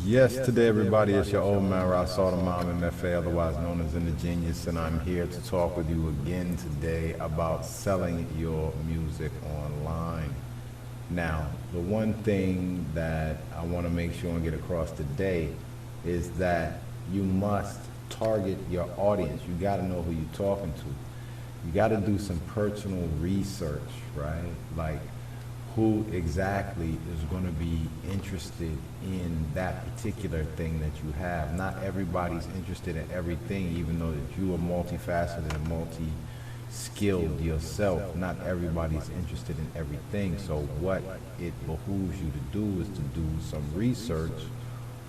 Yes, today everybody, it's your old man Rasaw the Mom MFA, otherwise known as In the Genius, and I'm here to talk with you again today about selling your music online. Now, the one thing that I want to make sure and get across today is that you must target your audience. You got to know who you're talking to. You got to do some personal research, right? Like who exactly is going to be interested in that particular thing that you have. Not everybody's interested in everything, even though that you are multifaceted and multi-skilled yourself. Not everybody's interested in everything. So what it behooves you to do is to do some research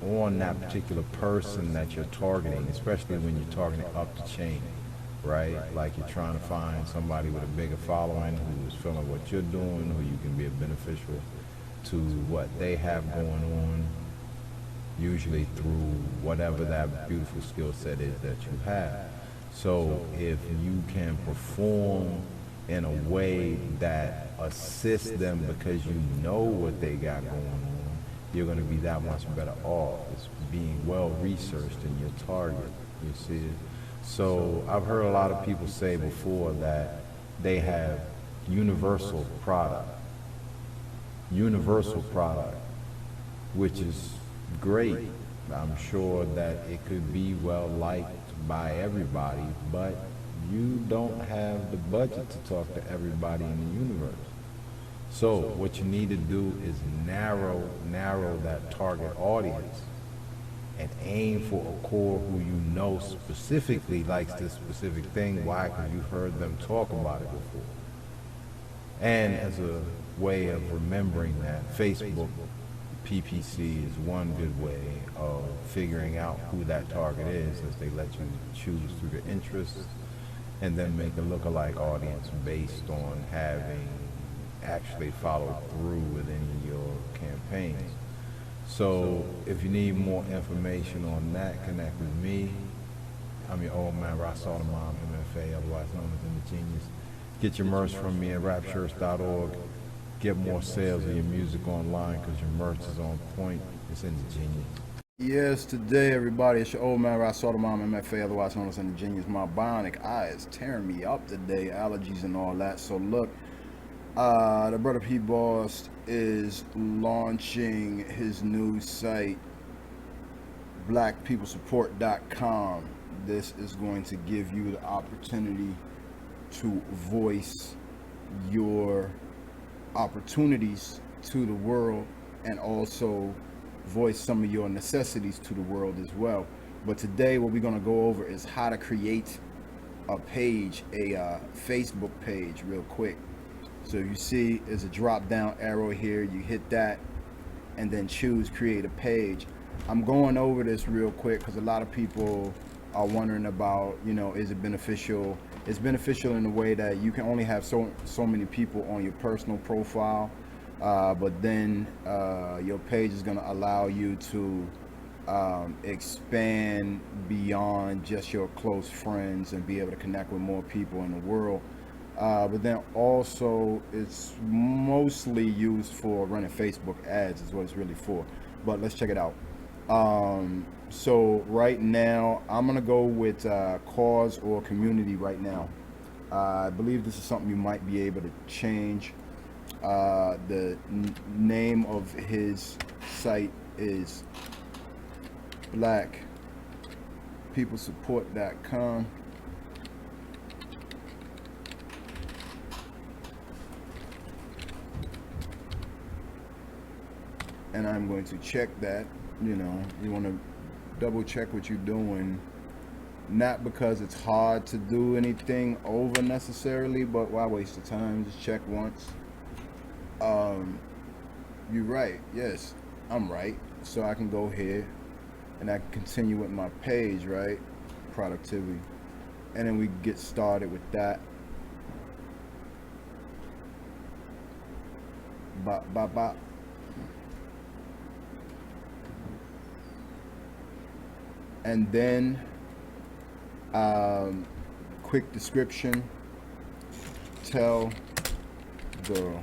on that particular person that you're targeting, especially when you're targeting up the chain, right? Like you're trying to find somebody with a bigger following who is feeling what you're doing, who you can be a beneficial to what they have going on, usually through whatever that beautiful skill set is that you have. So if you can perform in a way that assists them because you know what they got going on, you're going to be that much better off. It's being well researched in your target. You see it? So I've heard a lot of people say before that they have universal product, universal product, which is great. I'm sure that it could be well liked by everybody, but you don't have the budget to talk to everybody in the universe. So what you need to do is narrow that target audience and aim for a core who you know specifically likes this specific thing. Why? Because you've heard them talk about it before. And as a way of remembering that, Facebook PPC is one good way of figuring out who that target is, as they let you choose through the interests and then make a lookalike audience based on having actually followed through with any of your campaigns. So if you need more information on that, connect with me. I'm your old man, Rasaw the Mom, MFA, otherwise known as In the Genius. Get your merch from me at rapshirts.org. Get more sales of your music online because your merch is on point. It's In the Genius. Yes, today everybody, it's your old man Rasaw the Mom, MFA, otherwise known as In the Genius. My bionic eye is tearing me up today, allergies and all that. So look, the Brother P Boss is launching his new site, blackpeoplesupport.com. This is going to give you the opportunity to voice your opportunities to the world and also voice some of your necessities to the world as well. But today what we're going to go over is how to create a page, a Facebook page real quick. So you see there's a drop down arrow here, you hit that and then choose create a page. I'm going over this real quick because a lot of people are wondering about, is it beneficial? It's beneficial in the way that you can only have so many people on your personal profile, but then your page is going to allow you to expand beyond just your close friends and be able to connect with more people in the world. But then also it's mostly used for running Facebook ads is what it's really for. But let's check it out. So right now I'm gonna go with cause or community right now. I believe this is something you might be able to change. The name of his site is blackpeoplesupport.com. And I'm going to check that. You want to double check what you're doing, not because it's hard to do anything over necessarily, but why waste the time? Just check once. You're right. Yes, I'm right. So I can go here and I can continue with my page, right? Productivity. And then we get started with that. Bop, bop, bop. And then quick description, tell the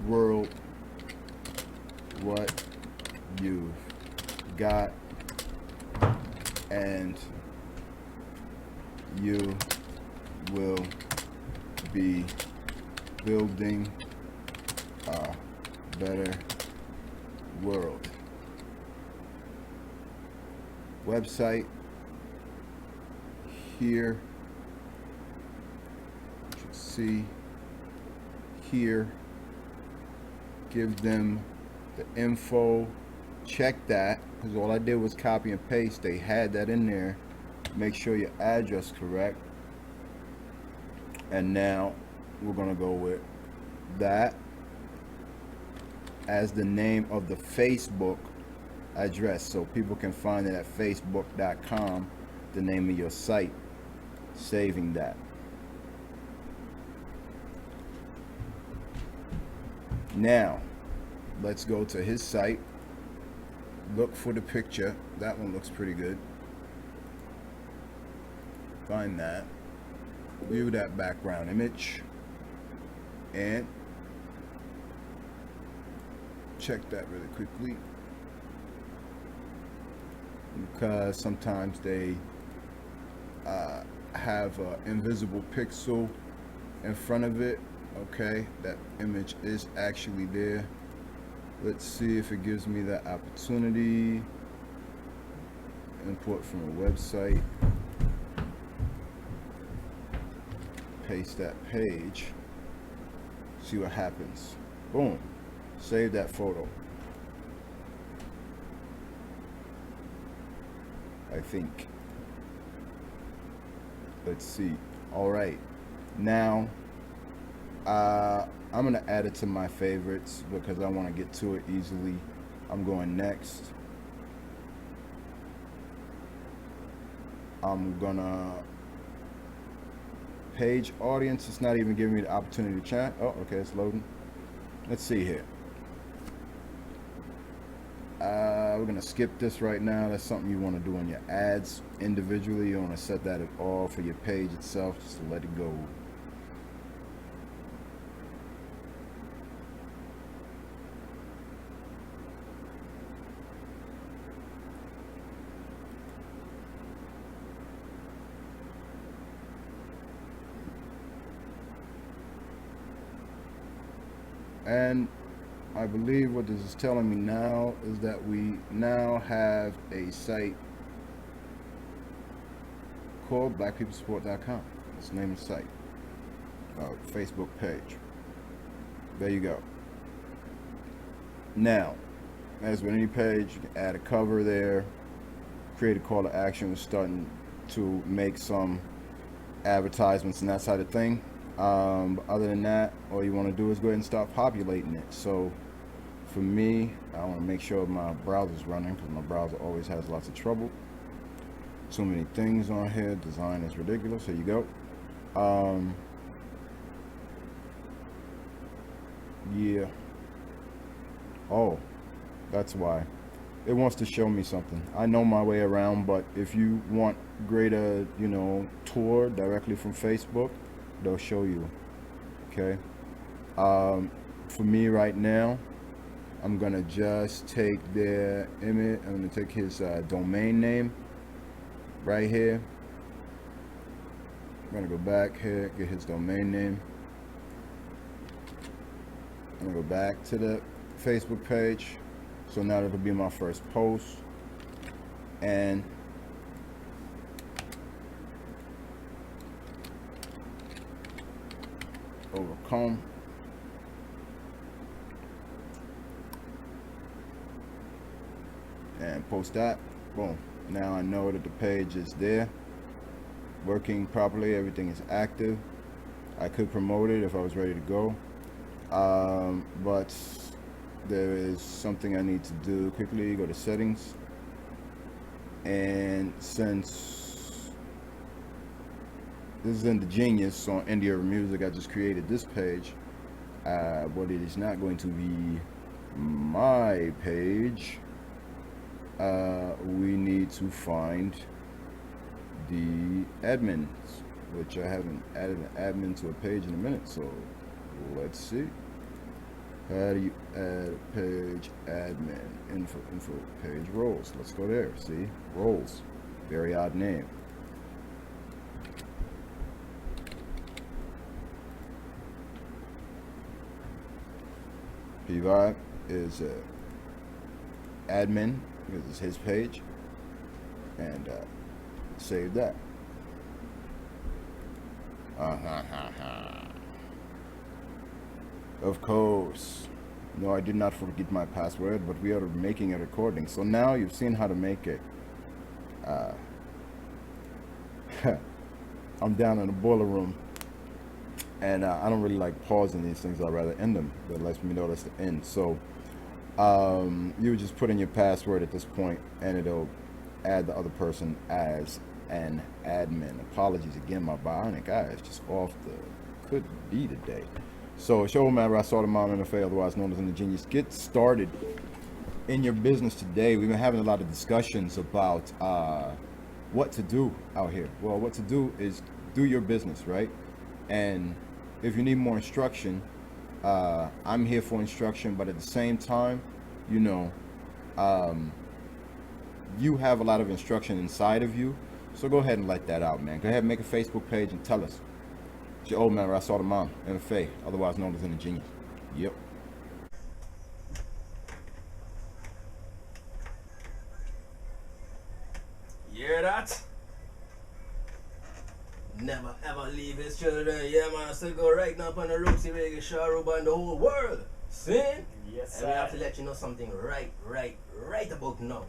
world what you've got, and you will be building a better world. Website here. You should see here. Give them the info. Check that, because all I did was copy and paste. They had that in there. Make sure your address is correct. And now we're gonna go with that as the name of the Facebook address, so people can find it at facebook.com, the name of your site. Saving that. Now let's go to his site. Look for the picture. That one looks pretty good. Find that. View that background image. And check that really quickly, because sometimes they have an invisible pixel in front of it. Okay, that image is actually there. Let's see if it gives me that opportunity. Import from a website. Paste that page. See what happens. Boom. Save that photo. I think. Let's see. All right. Now, I'm gonna add it to my favorites because I want to get to it easily. I'm going next. I'm gonna page audience. It's not even giving me the opportunity to chat. Oh, okay, it's loading. Let's see here. We're gonna skip this right now. That's something you want to do on your ads individually. You want to set that at all for your page itself, just to let it go. And I believe what this is telling me now is that we now have a site called blackpeoplesupport.com. That's the name of the site. Facebook page. There you go. Now, as with any page, you can add a cover there, create a call to action. We're starting to make some advertisements and that side of thing. Other than that, all you want to do is go ahead and start populating it. So for me, I want to make sure my browser's running, because my browser always has lots of trouble. So many things on here. Design is ridiculous. Here you go. Yeah. Oh, that's why. It wants to show me something. I know my way around, but if you want greater, tour directly from Facebook, they'll show you. Okay. For me right now, I'm gonna just take their image. I'm gonna take his domain name right here. I'm gonna go back here, get his domain name. I'm gonna go back to the Facebook page. So now that'll be my first post. And overcome. And post that. Boom. Now I know that the page is there, working properly. Everything is active. I could promote it if I was ready to go, but there is something I need to do quickly. Go to settings, and since this is in the Genius on India Music, I just created this page, but it is not going to be my page. We need to find the admins, which I haven't added an admin to a page in a minute, so let's see. How do you add page admin? Info page roles. Let's go there. See? Roles. Very odd name. P-Vibe is admin. This is his page. And save that. Of course. No, I did not forget my password, but we are making a recording. So now you've seen how to make it. I'm down in the boiler room, and I don't really like pausing these things. I'd rather end them. That lets me know that's the end. So you would just put in your password at this point, and it'll add the other person as an admin. Apologies again, my bionic eye is just off the could be today. So it's your old man Rasaw the Mom MFA, otherwise known as In the Genius. Get started in your business today. We've been having a lot of discussions about what to do out here. Well, what to do is do your business, right? And if you need more instruction, I'm here for instruction, but at the same time, you know, you have a lot of instruction inside of you. So go ahead and let that out, man. Go ahead and make a Facebook page and tell us. It's your old man Rasaw the Mom MFA, otherwise known as In the Genius. Yep. You hear that? Never ever leave his children. Yeah, man, I still go right now on the Rootsy Reggae Show, Aruba and the whole world. See? Yes, And we have to let you know something right about now.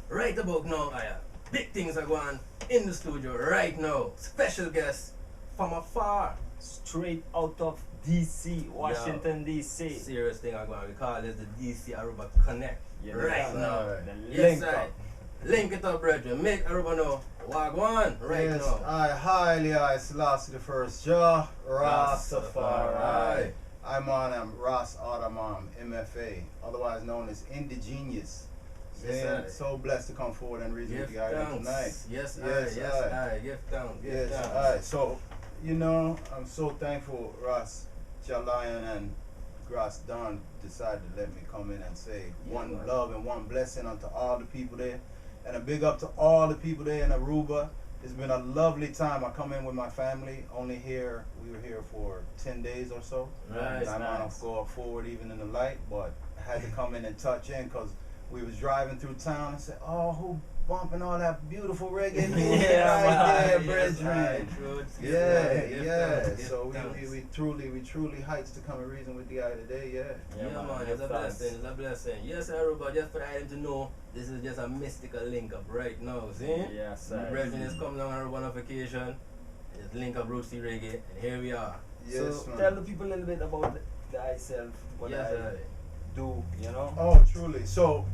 Right about now, Aya. Big things are going on in the studio right now. Special guest from afar. Straight out of DC, Washington, DC. Serious thing are going on. We call this the DC Aruba Connect. Yeah, right now. The Yes, link I. up. Link it up, brethren. Make Aruba know. Wagwan right Yes, now. I highly I Selassie the first Jah Rastafari. Rastafari. I'm on Ras Adamam MFA, otherwise known as Indigenious. Yes, And I. so blessed to come forward and reason with Give you guys thanks. tonight. Yes, Yes, yes, aye. I. Give thanks. Give Yes, thanks. alright. So, you know, I'm so thankful Ras Jalion and Grass Don decided to let me come in and say Yeah, one man. love and one blessing unto all the people there. And a big up to all the people there in Aruba. It's been a lovely time. I come in with my family. We were here for 10 days or so. Right, And I'm nice. gonna go forward even in the light, but I had to come in and touch in because we was driving through town and said, oh, who bumping all that beautiful reggae music Yeah, right there, Yes, brethren? aye, true. Give Yeah, thanks, give yeah. thanks, give So thanks. we truly heights to come and reason with the guy today, yeah. Yeah, man, give it's a thanks. blessing, it's a blessing. Yes, everybody, just for them to know, this is just a mystical link up right now, see? Yes, My sir. brethren is coming on our one occasion, just link up Rootsy Reggae, and here we are. Yes, So man. tell the people a little bit about the myself, what Yes, I aye. do, you know? Oh, truly. So,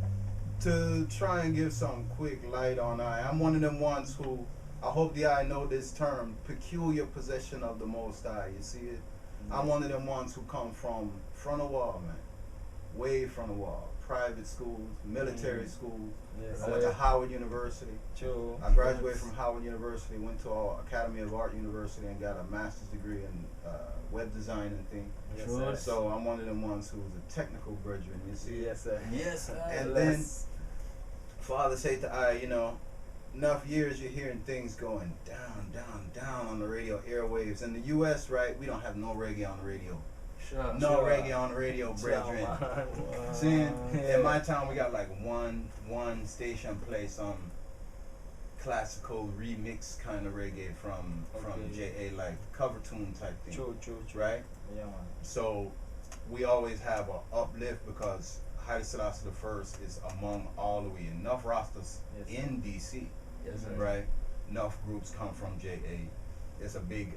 to try and give some quick light on I'm one of them ones who, I hope the eye know this term, peculiar possession of the Most High. You see it? I'm one of them ones who come from front of wall, man. Way front of wall. Private schools, military schools. Yes, I went to sir. Howard University. True. I graduated from Howard University, went to Academy of Art University and got a master's degree in web design and things. Yes, True. sir. So I'm one of them ones who's a technical brethren, you see. Yes, sir. Yes, aye. And Bless. Father say to I, you know, enough years you're hearing things going down on the radio airwaves. In the US, right, we don't have no reggae on the radio. Sure, No sure. reggae on the radio, brethren. Wow. Seeing Yeah. in my town we got like one station play some classical remix kind of reggae from Okay. JA, like cover tune type thing. True. Right? Yeah, man. So we always have a uplift because Haile Selassie the First is among all of we enough rosters Yes, sir. in DC, Yes, sir. right? Enough groups come from JA. It's a big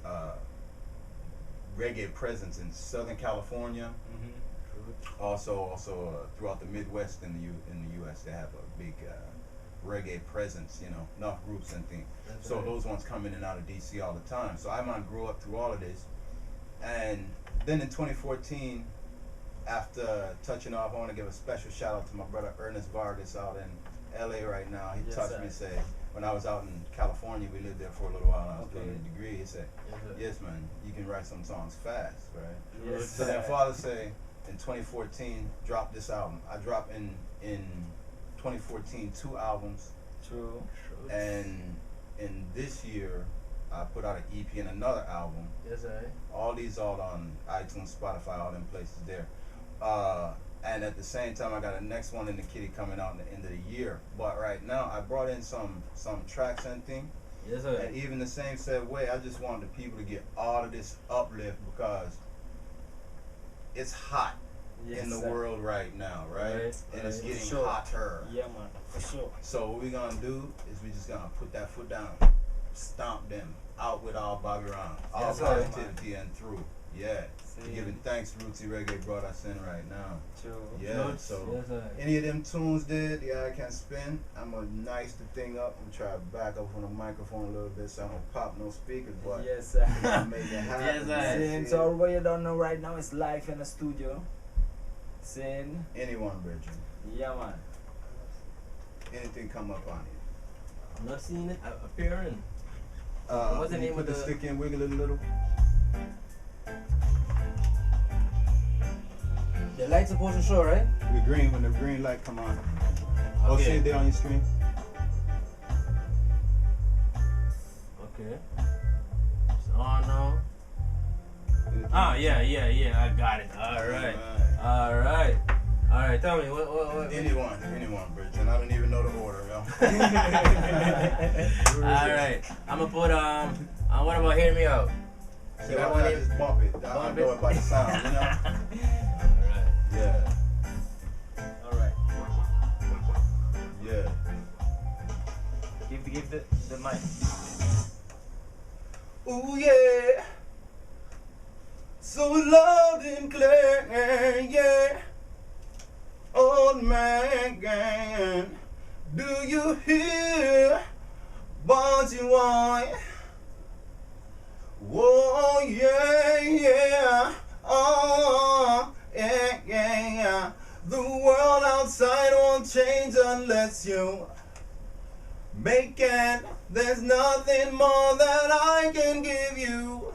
reggae presence in Southern California. Mm-hmm. Also throughout the Midwest in the U.S. they have a big reggae presence. You know, enough groups and things. That's So right. those ones come in and out of DC all the time. So I might grew up through all of this. And then in 2014, after touching off, I want to give a special shout out to my brother Ernest Vargas out in LA right now. He Yes, touched sir. me and said, when I was out in California, we lived there for a little while and I was Okay. doing a degree. He said, Yes, sir. yes man, you can write some songs fast, right? Yes, So then sir. Father say, in 2014 dropped this album. I dropped in 2014 2 albums, True. and in this year I put out an EP and another album. Yes, sir. All these all on iTunes, Spotify, all them places there. And at the same time, I got a next one in the kitty coming out at the end of the year. But right now, I brought in some tracks and things. Yes, sir. And even the same said way, I just wanted the people to get all of this uplift because it's hot Yes, in the sir. world right now, right? Right, And it's right. getting Sure. hotter. Yeah, man, for sure. So what we gonna do is we just gonna put that foot down, stomp them out with all Bobby Brown, all Yes, sir. positivity and through. Yeah, See. giving thanks. Rootsy Reggae brought us in right now. True. Yeah, Yes, so yes, sir. any of them tunes did, the eye can spin. I'm gonna nice the thing up and try to back up on the microphone a little bit so I don't pop no speakers, but Yes, sir. make it happen. Yes, sir. Saying, so what you don't know right now is live in the studio. Saying, Anyone, Bridget. yeah, man. Anything come up on it. I'm not seeing it appearing. What's the can you name put of the the- stick in, wiggle it a little? The light's supposed to show, right? The green, when the green light come on. Oh, see it there on your screen? Okay. It's on now. Ah, yeah. I got it. All right. All right. Tell me what. Anyone, Bridget. I don't even know the order, yo. All right. I'm gonna put what about Hear Me Out? See, You got why one not in? just bump it? I Bump know it? it by the sound, you know? All right. Yeah, All right. yeah. Give the mic. Ooh, yeah. So loud and clear, yeah. Old man, do you hear what you want? Whoa, yeah. Oh, yeah. The world outside won't change unless you make it. There's nothing more that I can give you.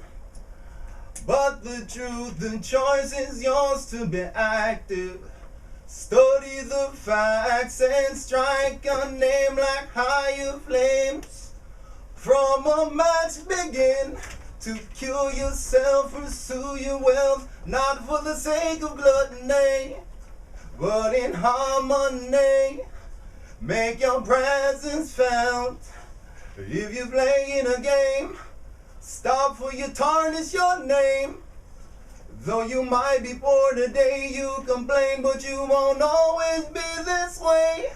But the truth, the choice is yours to be active. Study the facts and strike a name like higher flames. From a match begin to kill yourself, pursue your wealth, not for the sake of gluttony, but in harmony. Make your presence felt. If you're playing a game, stop for you tarnish your name. Though you might be poor today, you complain, but you won't always be this way.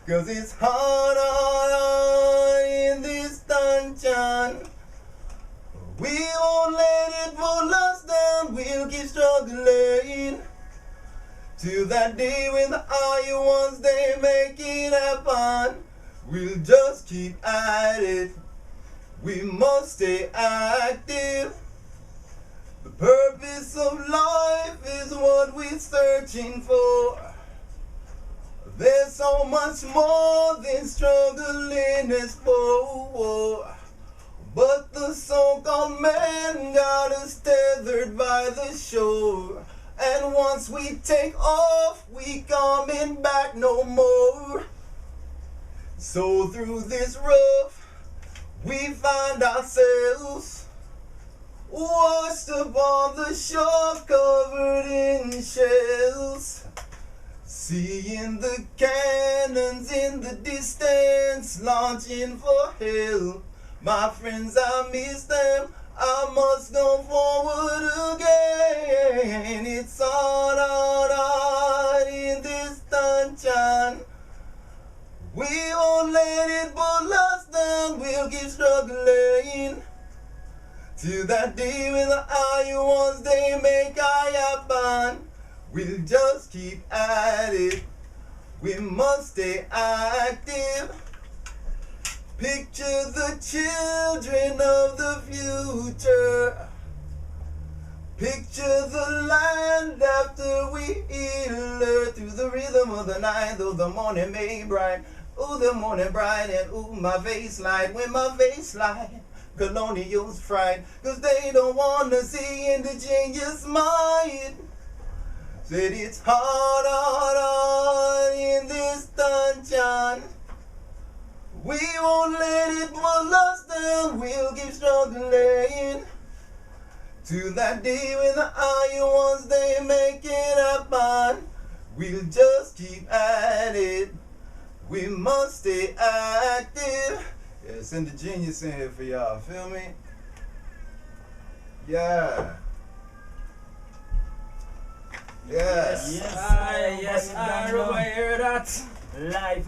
'Cause it's hard in this dungeon. We won't let it pull us down, we'll keep struggling. Till that day when the iron ones, they make it happen. We'll just keep at it. We must stay active. The purpose of life is what we're searching for. There's so much more than struggling is for. But the so-called man got us tethered by the shore. And once we take off, we coming back no more. So through this rough, we find ourselves washed upon the shore, covered in shells. Seeing the cannons in the distance, launching for hell. My friends, I miss them. I must go forward again. It's hard in this dungeon. We won't let it pull us down. We'll keep struggling till that day when the iron ones, they make I happen. We'll just keep at it. We must stay active. Picture the children of the future. Picture the land after we heal her through the rhythm of the night, though the morning may bright. Ooh, the morning bright, and ooh, my face light. When my face light, colonials fright, 'cause they don't wanna see indigenous mind. Said it's hard in this dungeon. We won't let it pull us down. We'll keep struggling till that day when the iron ones they make it happen. We'll just keep at it. We must stay active. Yeah, send the genius in here for y'all. Feel me? Yeah. Yes. Yes, Yes, I hear that. life.